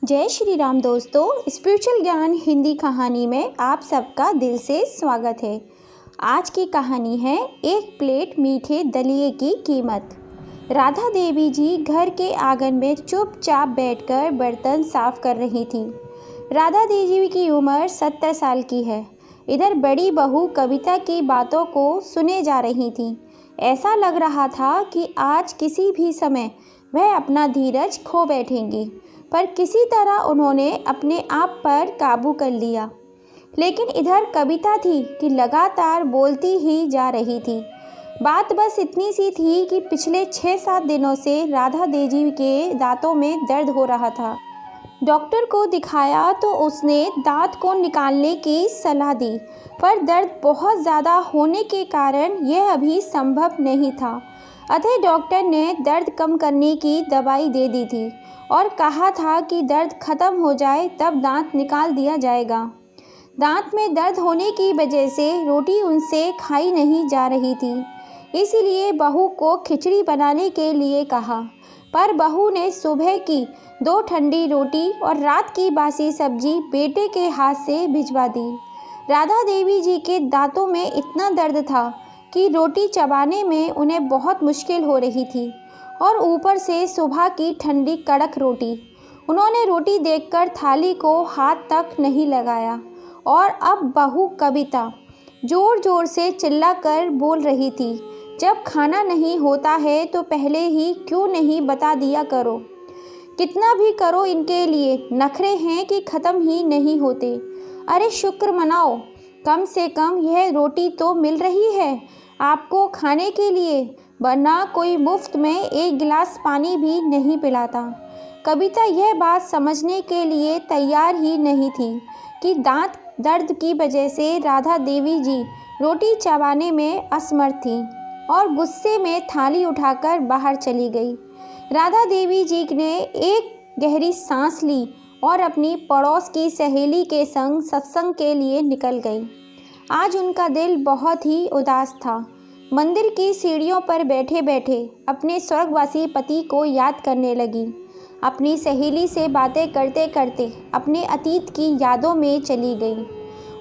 जय श्री राम दोस्तों, स्पिरिचुअल ज्ञान हिंदी कहानी में आप सबका दिल से स्वागत है। आज की कहानी है एक प्लेट मीठे दलिए की कीमत। राधा देवी जी घर के आंगन में चुपचाप बैठकर बर्तन साफ कर रही थी। राधा देवी की उम्र 70 साल की है। इधर बड़ी बहू कविता की बातों को सुने जा रही थी। ऐसा लग रहा था कि आज किसी भी समय वह अपना धीरज खो बैठेंगी, पर किसी तरह उन्होंने अपने आप पर काबू कर लिया। लेकिन इधर कविता थी कि लगातार बोलती ही जा रही थी। बात बस इतनी सी थी कि पिछले 6-7 दिनों से राधा देवी के दांतों में दर्द हो रहा था। डॉक्टर को दिखाया तो उसने दांत को निकालने की सलाह दी, पर दर्द बहुत ज़्यादा होने के कारण यह अभी संभव नहीं था। अतः डॉक्टर ने दर्द कम करने की दवाई दे दी थी और कहा था कि दर्द ख़त्म हो जाए तब दांत निकाल दिया जाएगा। दांत में दर्द होने की वजह से रोटी उनसे खाई नहीं जा रही थी, इसीलिए बहू को खिचड़ी बनाने के लिए कहा, पर बहू ने सुबह की 2 ठंडी रोटी और रात की बासी सब्जी बेटे के हाथ से भिजवा दी। राधा देवी जी के दांतों में इतना दर्द था कि रोटी चबाने में उन्हें बहुत मुश्किल हो रही थी, और ऊपर से सुबह की ठंडी कड़क रोटी। उन्होंने रोटी देखकर थाली को हाथ तक नहीं लगाया, और अब बहू कविता ज़ोर ज़ोर से चिल्लाकर बोल रही थी, जब खाना नहीं होता है तो पहले ही क्यों नहीं बता दिया करो। कितना भी करो इनके लिए नखरे हैं कि ख़त्म ही नहीं होते। अरे शुक्र मनाओ, कम से कम यह रोटी तो मिल रही है आपको खाने के लिए, वरना कोई मुफ्त में एक गिलास पानी भी नहीं पिलाता। कविता यह बात समझने के लिए तैयार ही नहीं थी कि दांत दर्द की वजह से राधा देवी जी रोटी चबाने में असमर्थ थी, और गुस्से में थाली उठाकर बाहर चली गई। राधा देवी जी ने एक गहरी सांस ली और अपनी पड़ोस की सहेली के संग सत्संग के लिए निकल गई। आज उनका दिल बहुत ही उदास था। मंदिर की सीढ़ियों पर बैठे बैठे अपने स्वर्गवासी पति को याद करने लगी। अपनी सहेली से बातें करते करते अपने अतीत की यादों में चली गई।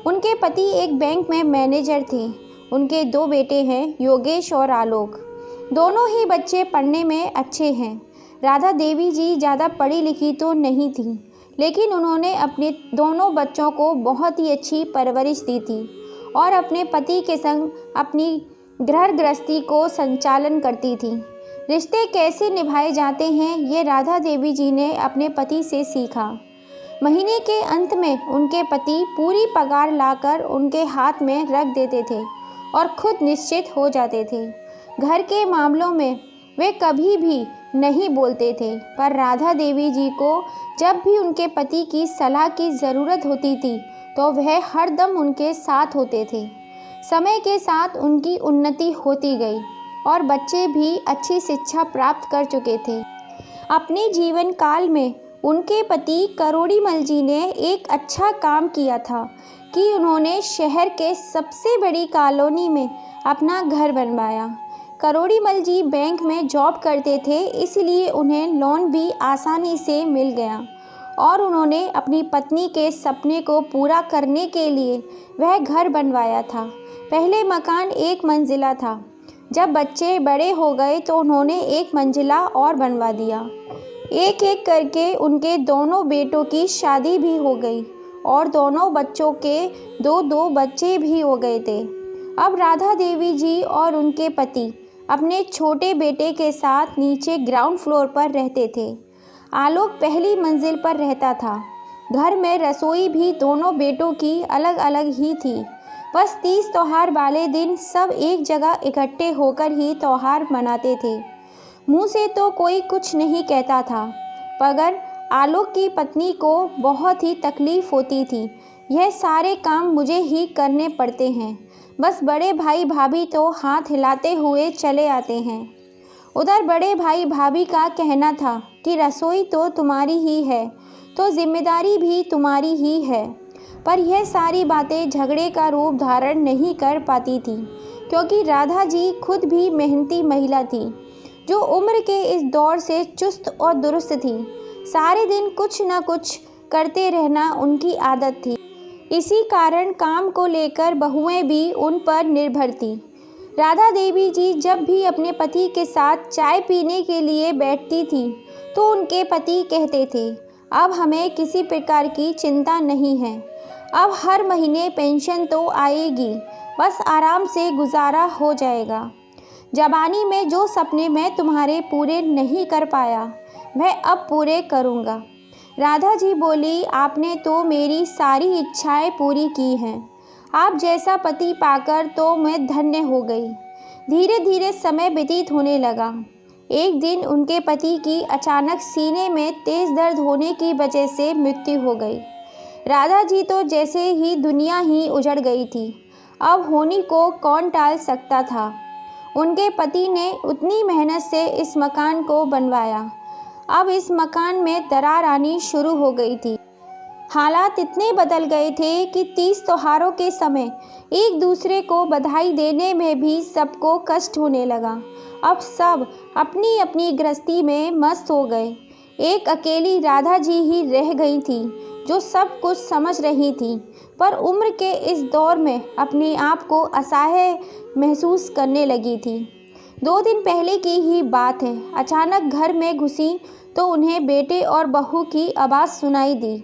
उनके पति एक बैंक में मैनेजर थे। उनके 2 बेटे हैं, योगेश और आलोक। दोनों ही बच्चे पढ़ने में अच्छे हैं। राधा देवी जी ज़्यादा पढ़ी लिखी तो नहीं थी, लेकिन उन्होंने अपने दोनों बच्चों को बहुत ही अच्छी परवरिश दी थी और अपने पति के संग अपनी गृह गृहस्थी को संचालन करती थी। रिश्ते कैसे निभाए जाते हैं ये राधा देवी जी ने अपने पति से सीखा। महीने के अंत में उनके पति पूरी पगार लाकर उनके हाथ में रख देते थे और खुद निश्चित हो जाते थे। घर के मामलों में वे कभी भी नहीं बोलते थे, पर राधा देवी जी को जब भी उनके पति की सलाह की ज़रूरत होती थी तो वह हरदम उनके साथ होते थे। समय के साथ उनकी उन्नति होती गई और बच्चे भी अच्छी शिक्षा प्राप्त कर चुके थे। अपने जीवन काल में उनके पति करोड़ीमल जी ने एक अच्छा काम किया था कि उन्होंने शहर के सबसे बड़ी कॉलोनी में अपना घर बनवाया। करोड़ीमल जी बैंक में जॉब करते थे, इसलिए उन्हें लोन भी आसानी से मिल गया, और उन्होंने अपनी पत्नी के सपने को पूरा करने के लिए वह घर बनवाया था। पहले मकान 1 मंजिला था। जब बच्चे बड़े हो गए तो उन्होंने 1 मंजिला और बनवा दिया। एक एक करके उनके दोनों बेटों की शादी भी हो गई और दोनों बच्चों के 2-2 बच्चे भी हो गए थे। अब राधा देवी जी और उनके पति अपने छोटे बेटे के साथ नीचे ग्राउंड फ्लोर पर रहते थे। आलोक पहली मंजिल पर रहता था। घर में रसोई भी दोनों बेटों की अलग अलग ही थी। बस 30 त्योहार वाले दिन सब एक जगह इकट्ठे होकर ही त्योहार मनाते थे। मुंह से तो कोई कुछ नहीं कहता था, मगर आलोक की पत्नी को बहुत ही तकलीफ़ होती थी। यह सारे काम मुझे ही करने पड़ते हैं, बस बड़े भाई भाभी तो हाथ हिलाते हुए चले आते हैं। उधर बड़े भाई भाभी का कहना था कि रसोई तो तुम्हारी ही है, तो जिम्मेदारी भी तुम्हारी ही है। पर यह सारी बातें झगड़े का रूप धारण नहीं कर पाती थी, क्योंकि राधा जी खुद भी मेहनती महिला थी, जो उम्र के इस दौर से चुस्त और दुरुस्त थी। सारे दिन कुछ न कुछ करते रहना उनकी आदत थी। इसी कारण काम को लेकर बहुएं भी उन पर निर्भर थीं। राधा देवी जी जब भी अपने पति के साथ चाय पीने के लिए बैठती थीं तो उनके पति कहते थे, अब हमें किसी प्रकार की चिंता नहीं है, अब हर महीने पेंशन तो आएगी, बस आराम से गुजारा हो जाएगा। जवानी में जो सपने मैं तुम्हारे पूरे नहीं कर पाया मैं अब पूरे करूँगा। राधा जी बोली, आपने तो मेरी सारी इच्छाएं पूरी की हैं। आप जैसा पति पाकर तो मैं धन्य हो गई। धीरे धीरे समय व्यतीत होने लगा। एक दिन उनके पति की अचानक सीने में तेज दर्द होने की वजह से मृत्यु हो गई। राधा जी तो जैसे ही दुनिया ही उजड़ गई थी। अब होनी को कौन टाल सकता था। उनके पति ने उतनी मेहनत से इस मकान को बनवाया। अब इस मकान में दरार आनी शुरू हो गई थी। हालात इतने बदल गए थे कि 30 त्योहारों के समय एक दूसरे को बधाई देने में भी सबको कष्ट होने लगा। अब सब अपनी अपनी गृहस्थी में मस्त हो गए। एक अकेली राधा जी ही रह गई थी जो सब कुछ समझ रही थी, पर उम्र के इस दौर में अपने आप को असहाय महसूस करने लगी थी। 2 दिन पहले की ही बात है, अचानक घर में घुसी तो उन्हें बेटे और बहू की आवाज़ सुनाई दी।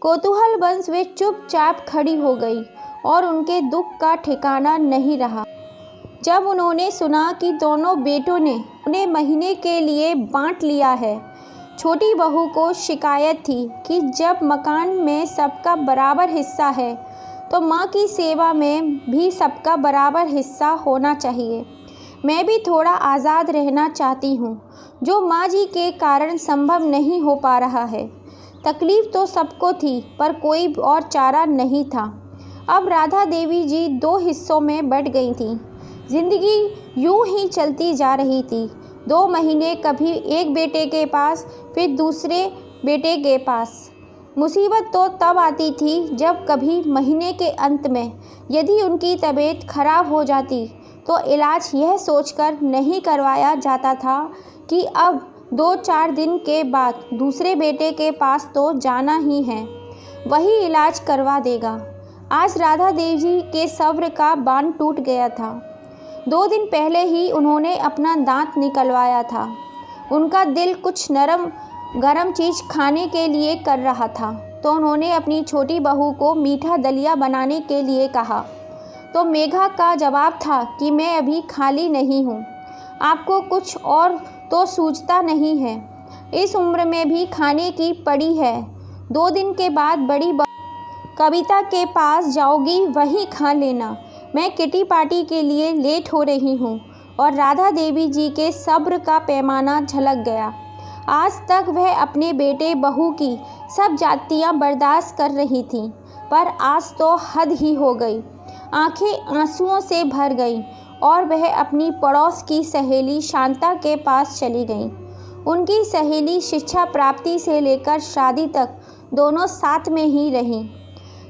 कौतूहलवश वे चुपचाप खड़ी हो गई और उनके दुख का ठिकाना नहीं रहा जब उन्होंने सुना कि दोनों बेटों ने उन्हें महीने के लिए बांट लिया है। छोटी बहू को शिकायत थी कि जब मकान में सबका बराबर हिस्सा है तो माँ की सेवा में भी सबका बराबर हिस्सा होना चाहिए। मैं भी थोड़ा आज़ाद रहना चाहती हूँ, जो माँ जी के कारण संभव नहीं हो पा रहा है। तकलीफ़ तो सबको थी, पर कोई और चारा नहीं था। अब राधा देवी जी 2 हिस्सों में बँट गई थीं। ज़िंदगी यूं ही चलती जा रही थी। 2 महीने कभी एक बेटे के पास, फिर दूसरे बेटे के पास। मुसीबत तो तब आती थी जब कभी महीने के अंत में यदि उनकी तबीयत खराब हो जाती तो इलाज यह सोचकर नहीं करवाया जाता था कि अब 2-4 दिन के बाद दूसरे बेटे के पास तो जाना ही है, वही इलाज करवा देगा। आज राधा देवी के सब्र का बांध टूट गया था। 2 दिन पहले ही उन्होंने अपना दांत निकलवाया था। उनका दिल कुछ नरम गरम चीज़ खाने के लिए कर रहा था, तो उन्होंने अपनी छोटी बहू को मीठा दलिया बनाने के लिए कहा। तो मेघा का जवाब था कि मैं अभी खाली नहीं हूँ, आपको कुछ और तो सूझता नहीं है, इस उम्र में भी खाने की पड़ी है। 2 दिन के बाद बड़ी कविता के पास जाओगी, वहीं खा लेना, मैं किटी पार्टी के लिए लेट हो रही हूँ। और राधा देवी जी के सब्र का पैमाना झलक गया। आज तक वह अपने बेटे बहू की सब जातियाँ बर्दाश्त कर रही थी, पर आज तो हद ही हो गई। आंखें आंसुओं से भर गईं और वह अपनी पड़ोस की सहेली शांता के पास चली गई। उनकी सहेली शिक्षा प्राप्ति से लेकर शादी तक दोनों साथ में ही रहीं।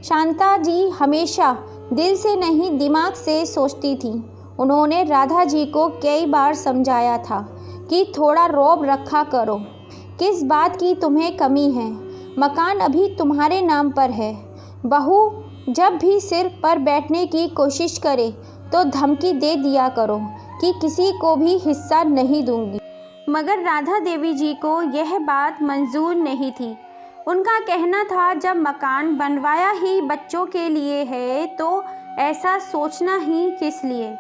शांता जी हमेशा दिल से नहीं दिमाग से सोचती थी। उन्होंने राधा जी को कई बार समझाया था कि थोड़ा रौब रखा करो, किस बात की तुम्हें कमी है, मकान अभी तुम्हारे नाम पर है। बहू जब भी सिर पर बैठने की कोशिश करे तो धमकी दे दिया करो कि किसी को भी हिस्सा नहीं दूंगी। मगर राधा देवी जी को यह बात मंजूर नहीं थी। उनका कहना था, जब मकान बनवाया ही बच्चों के लिए है तो ऐसा सोचना ही किस लिए।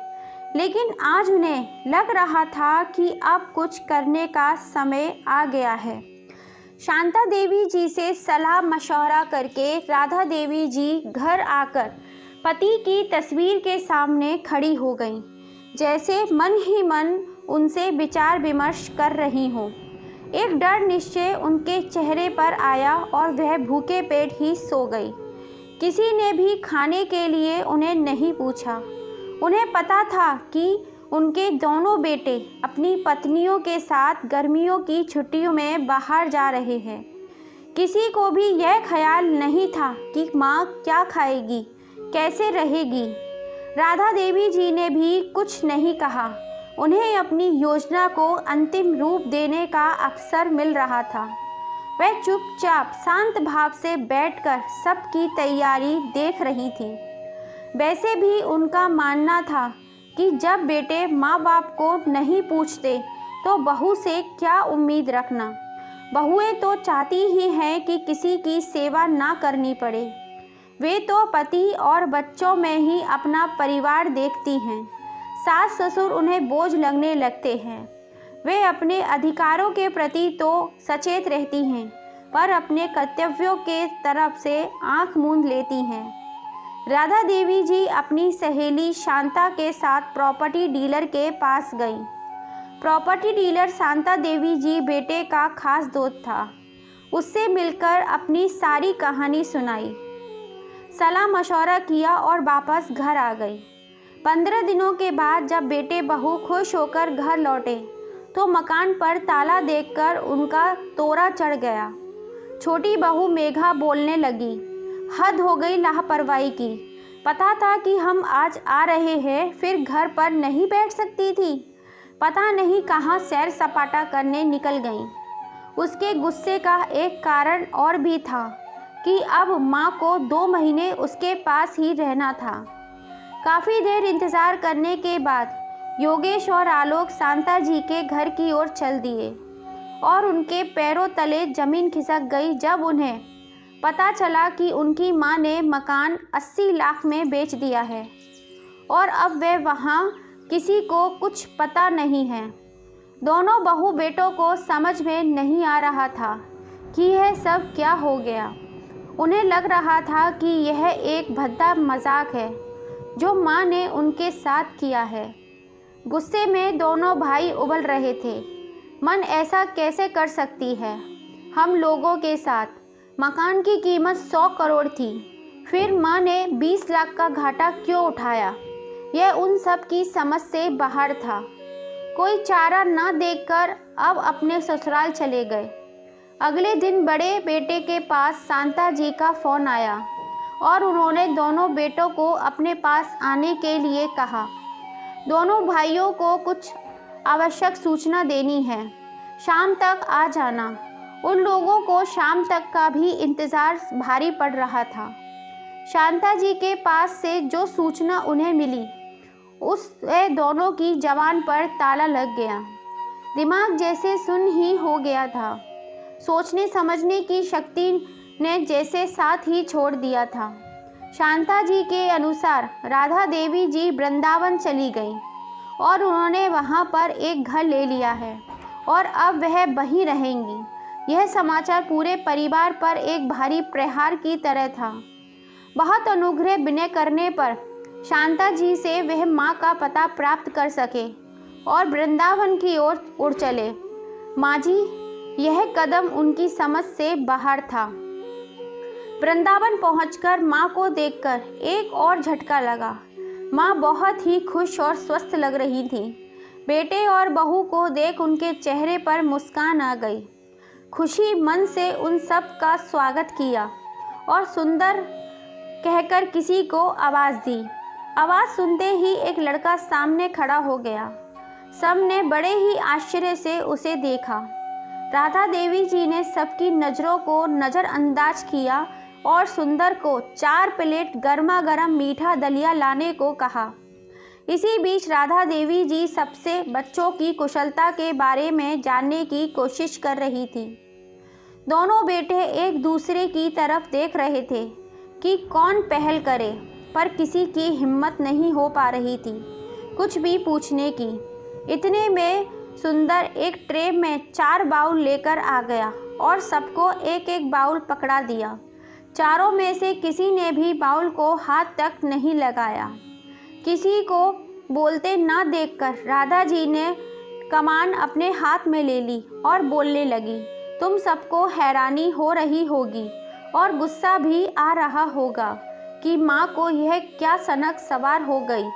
लेकिन आज उन्हें लग रहा था कि अब कुछ करने का समय आ गया है। शांता देवी जी से सलाह मशवरा करके राधा देवी जी घर आकर पति की तस्वीर के सामने खड़ी हो गईं, जैसे मन ही मन उनसे विचार विमर्श कर रही हों। एक दृढ़ निश्चय उनके चेहरे पर आया और वह भूखे पेट ही सो गई। किसी ने भी खाने के लिए उन्हें नहीं पूछा। उन्हें पता था कि उनके दोनों बेटे अपनी पत्नियों के साथ गर्मियों की छुट्टियों में बाहर जा रहे हैं। किसी को भी यह ख्याल नहीं था कि माँ क्या खाएगी, कैसे रहेगी। राधा देवी जी ने भी कुछ नहीं कहा। उन्हें अपनी योजना को अंतिम रूप देने का अवसर मिल रहा था। वह चुपचाप शांत भाव से बैठकर सबकी तैयारी देख रही थी। वैसे भी उनका मानना था कि जब बेटे माँ बाप को नहीं पूछते तो बहू से क्या उम्मीद रखना। बहुएं तो चाहती ही हैं कि किसी की सेवा ना करनी पड़े। वे तो पति और बच्चों में ही अपना परिवार देखती हैं। सास ससुर उन्हें बोझ लगने लगते हैं। वे अपने अधिकारों के प्रति तो सचेत रहती हैं, पर अपने कर्तव्यों के तरफ से आंख मूंद लेती हैं। राधा देवी जी अपनी सहेली शांता के साथ प्रॉपर्टी डीलर के पास गईं। प्रॉपर्टी डीलर शांता देवी जी बेटे का खास दोस्त था। उससे मिलकर अपनी सारी कहानी सुनाई, सलाह मशवरा किया और वापस घर आ गई। 15 दिनों के बाद जब बेटे बहू खुश होकर घर लौटे तो मकान पर ताला देखकर उनका तोरा चढ़ गया। छोटी बहू मेघा बोलने लगी, हद हो गई लापरवाही की। पता था कि हम आज आ रहे हैं, फिर घर पर नहीं बैठ सकती थी। पता नहीं कहाँ सैर सपाटा करने निकल गईं। उसके गुस्से का एक कारण और भी था कि अब माँ को 2 महीने उसके पास ही रहना था। काफ़ी देर इंतज़ार करने के बाद योगेश और आलोक शांता जी के घर की ओर चल दिए और उनके पैरों तले ज़मीन खिसक गई जब उन्हें पता चला कि उनकी माँ ने मकान 80 लाख में बेच दिया है और अब वे वहाँ किसी को कुछ पता नहीं है। दोनों बहू बेटों को समझ में नहीं आ रहा था कि यह सब क्या हो गया। उन्हें लग रहा था कि यह एक भद्दा मजाक है जो माँ ने उनके साथ किया है। गुस्से में दोनों भाई उबल रहे थे। मन ऐसा कैसे कर सकती है हम लोगों के साथ। मकान की कीमत 100 करोड़ थी, फिर माँ ने 20 लाख का घाटा क्यों उठाया? यह उन सब की समझ से बाहर था। कोई चारा न देखकर अब अपने ससुराल चले गए। अगले दिन बड़े बेटे के पास शांता जी का फ़ोन आया और उन्होंने दोनों बेटों को अपने पास आने के लिए कहा। दोनों भाइयों को कुछ आवश्यक सूचना देनी है, शाम तक आ जाना। उन लोगों को शाम तक का भी इंतज़ार भारी पड़ रहा था। शांता जी के पास से जो सूचना उन्हें मिली उससे दोनों की ज़बान पर ताला लग गया। दिमाग जैसे सुन्न ही हो गया था। सोचने समझने की शक्ति ने जैसे साथ ही छोड़ दिया था। शांता जी के अनुसार राधा देवी जी वृंदावन चली गई और उन्होंने वहाँ पर एक घर ले लिया है और अब वह वहीं रहेंगी। यह समाचार पूरे परिवार पर एक भारी प्रहार की तरह था। बहुत अनुग्रह विनय करने पर शांता जी से वह माँ का पता प्राप्त कर सके और वृंदावन की ओर उड़ चले। माँ जी, यह कदम उनकी समझ से बाहर था। वृंदावन पहुंचकर माँ को देखकर एक और झटका लगा। माँ बहुत ही खुश और स्वस्थ लग रही थी। बेटे और बहू को देख उनके चेहरे पर मुस्कान आ गई। खुशी मन से उन सब का स्वागत किया और सुंदर कहकर किसी को आवाज़ दी। आवाज़ सुनते ही एक लड़का सामने खड़ा हो गया। सबने बड़े ही आश्चर्य से उसे देखा। राधा देवी जी ने सबकी नज़रों को नज़रअंदाज किया और सुंदर को 4 प्लेट गर्मा गर्म मीठा दलिया लाने को कहा। इसी बीच राधा देवी जी सबसे बच्चों की कुशलता के बारे में जानने की कोशिश कर रही थी। दोनों बेटे एक दूसरे की तरफ देख रहे थे कि कौन पहल करे, पर किसी की हिम्मत नहीं हो पा रही थी कुछ भी पूछने की। इतने में सुंदर एक ट्रे में 4 बाउल लेकर आ गया और सबको एक एक बाउल पकड़ा दिया। चारों में से किसी ने भी बाउल को हाथ तक नहीं लगाया। किसी को बोलते ना देखकर राधा जी ने कमान अपने हाथ में ले ली और बोलने लगी, तुम सबको हैरानी हो रही होगी और गुस्सा भी आ रहा होगा कि माँ को यह क्या सनक सवार हो गई,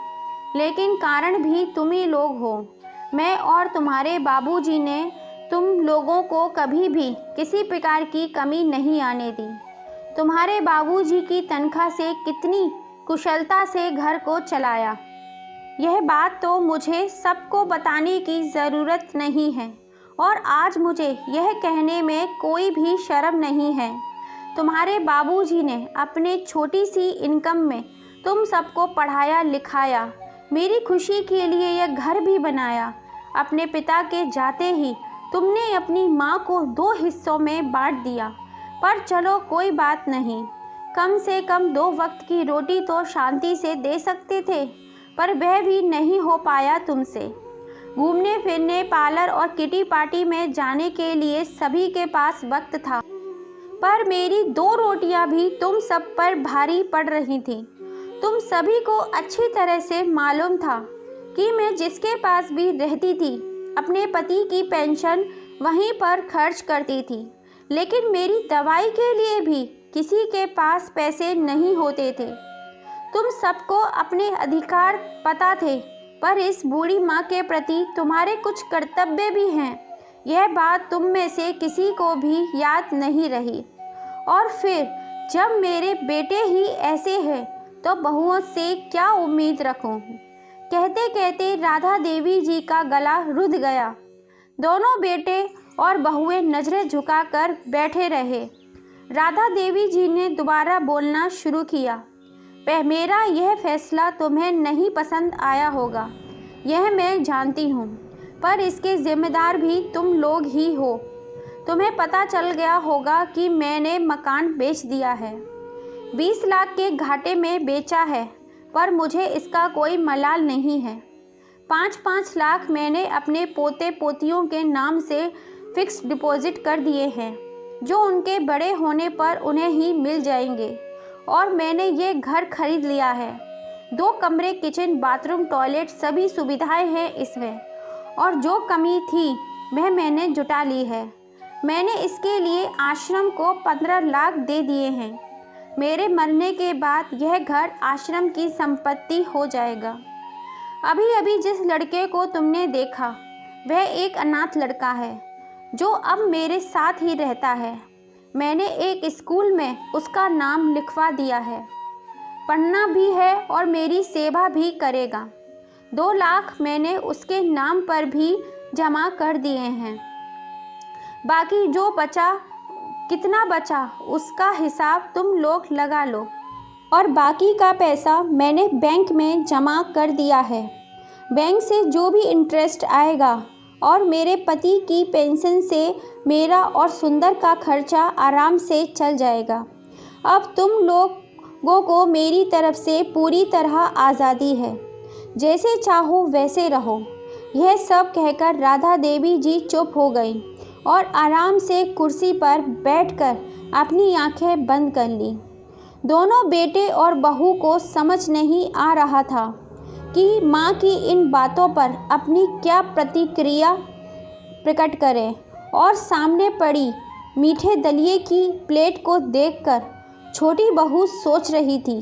लेकिन कारण भी तुम ही लोग हो। मैं और तुम्हारे बाबूजी ने तुम लोगों को कभी भी किसी प्रकार की कमी नहीं आने दी। तुम्हारे बाबूजी की तनख्वाह से कितनी कुशलता से घर को चलाया, यह बात तो मुझे सबको बताने की ज़रूरत नहीं है। और आज मुझे यह कहने में कोई भी शर्म नहीं है। तुम्हारे बाबूजी ने अपने छोटी सी इनकम में तुम सबको पढ़ाया लिखाया, मेरी खुशी के लिए यह घर भी बनाया। अपने पिता के जाते ही तुमने अपनी माँ को 2 हिस्सों में बांट दिया, पर चलो कोई बात नहीं, कम से कम 2 वक्त की रोटी तो शांति से दे सकते थे, पर वह भी नहीं हो पाया तुमसे। घूमने फिरने, पार्लर और किटी पार्टी में जाने के लिए सभी के पास वक्त था, पर मेरी 2 रोटियां भी तुम सब पर भारी पड़ रही थीं। तुम सभी को अच्छी तरह से मालूम था कि मैं जिसके पास भी रहती थी अपने पति की पेंशन वहीं पर खर्च करती थी, लेकिन मेरी दवाई के लिए भी किसी के पास पैसे नहीं होते थे। तुम सबको अपने अधिकार पता थे, पर इस बूढ़ी माँ के प्रति तुम्हारे कुछ कर्तव्य भी हैं। यह बात तुम में से किसी को भी याद नहीं रही। और फिर जब मेरे बेटे ही ऐसे हैं तो बहुओं से क्या उम्मीद रखूं? कहते कहते राधा देवी जी का गला रुध गया। दोनों बेटे और बहुएं नजरें झुकाकर बैठे रहे। राधा देवी जी ने दोबारा बोलना शुरू किया। मेरा यह फैसला तुम्हें नहीं पसंद आया होगा, यह मैं जानती हूँ, पर इसके जिम्मेदार भी तुम लोग ही हो। तुम्हें पता चल गया होगा कि मैंने मकान बेच दिया है, 20 लाख के घाटे में बेचा है, पर मुझे इसका कोई मलाल नहीं है। 5-5 लाख मैंने अपने पोते पोतियों के नाम से फिक्स डिपॉजिट कर दिए हैं, जो उनके बड़े होने पर उन्हें ही मिल जाएंगे। और मैंने ये घर खरीद लिया है, 2 कमरे, किचन, बाथरूम, टॉयलेट, सभी सुविधाएं हैं इसमें। और जो कमी थी वह मैंने जुटा ली है। मैंने इसके लिए आश्रम को 15 लाख दे दिए हैं। मेरे मरने के बाद यह घर आश्रम की संपत्ति हो जाएगा। अभी अभी जिस लड़के को तुमने देखा वह एक अनाथ लड़का है, जो अब मेरे साथ ही रहता है। मैंने एक स्कूल में उसका नाम लिखवा दिया है, पढ़ना भी है और मेरी सेवा भी करेगा। 2 लाख मैंने उसके नाम पर भी जमा कर दिए हैं। बाकी जो बचा, कितना बचा उसका हिसाब तुम लोग लगा लो। और बाकी का पैसा मैंने बैंक में जमा कर दिया है। बैंक से जो भी इंटरेस्ट आएगा और मेरे पति की पेंशन से मेरा और सुंदर का खर्चा आराम से चल जाएगा। अब तुम लोगों को मेरी तरफ से पूरी तरह आज़ादी है, जैसे चाहो वैसे रहो। यह सब कहकर राधा देवी जी चुप हो गई और आराम से कुर्सी पर बैठकर अपनी आंखें बंद कर ली। दोनों बेटे और बहू को समझ नहीं आ रहा था कि माँ की इन बातों पर अपनी क्या प्रतिक्रिया प्रकट करें, और सामने पड़ी मीठे दलिए की प्लेट को देखकर छोटी बहू सोच रही थी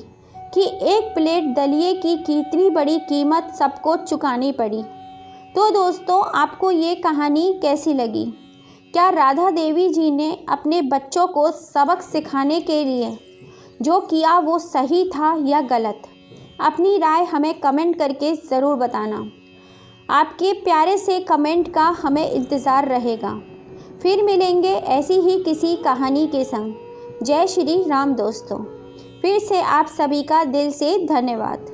कि एक प्लेट दलिए की कितनी बड़ी कीमत सबको चुकानी पड़ी। तो दोस्तों, आपको ये कहानी कैसी लगी? क्या राधा देवी जी ने अपने बच्चों को सबक सिखाने के लिए जो किया वो सही था या गलत? अपनी राय हमें कमेंट करके ज़रूर बताना। आपके प्यारे से कमेंट का हमें इंतज़ार रहेगा। फिर मिलेंगे ऐसी ही किसी कहानी के संग। जय श्री राम दोस्तों। फिर से आप सभी का दिल से धन्यवाद।